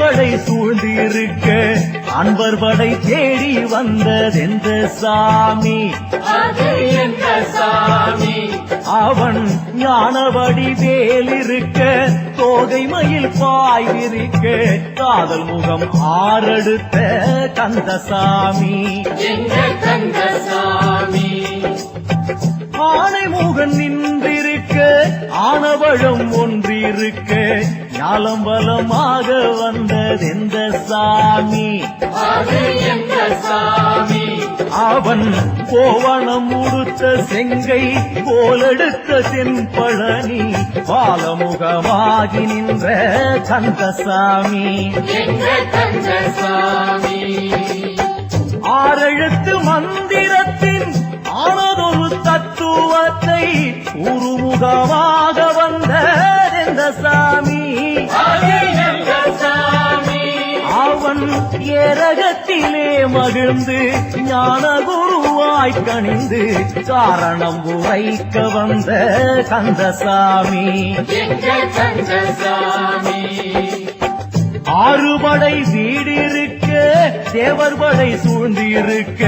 தேவர்படை சூழ்ந்திருக்க அன்பர் படை தேடி வந்ததெந்த சாமி? அது எந்த சாமி? அவன் ஞானவடி வேலிருக்க தோகை மயில் பாய்விருக்க காதல் முகம் ஆறெடுத்த கந்தசாமி. எங்க கந்தசாமி? ஆனைமுகன் நின்றிருக்க ஆனவழம் ஒன்றிருக்க ஞாலம்பலமாக வந்ததெந்த சாமி? அது எந்த சாமி? அவன் கோவணம் உடுத்த செங்கை போலெடுத்த தென்பழனி பாலமுகமாகி நின்ற கந்தசாமி. எங்க கந்தசாமி? ஆறெழுத்து மந்திரத்தின் ஆனதொரு தத்துவத்தை உருமுகமாக வந்த எந்த சாமி? அது எந்த சாமி? அவன் ஏரகத்திலே மகிழ்ந்து ஞான குருவாய் கணிந்து காரணம் உரைக்க வந்த கந்தசாமி. எங்க கந்தசாமி? ஆறுபடை வீடிருக்க தேவர்படை சூழ்ந்திருக்க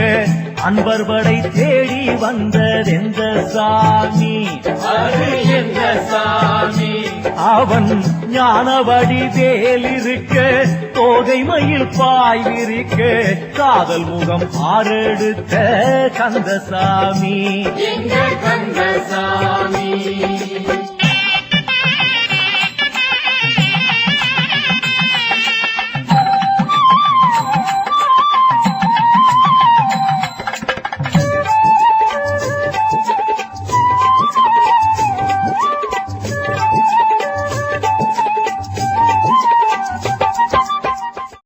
அன்பர் படை தேடி வந்ததெந்த சாமி? அது எந்த சாமி? அவன் ஞானவடி வேலிருக்க தோகை மயில் பாய்விருக்க காதல் முகம் ஆறெடுத்த கந்தசாமி. எங்க கந்தசாமி?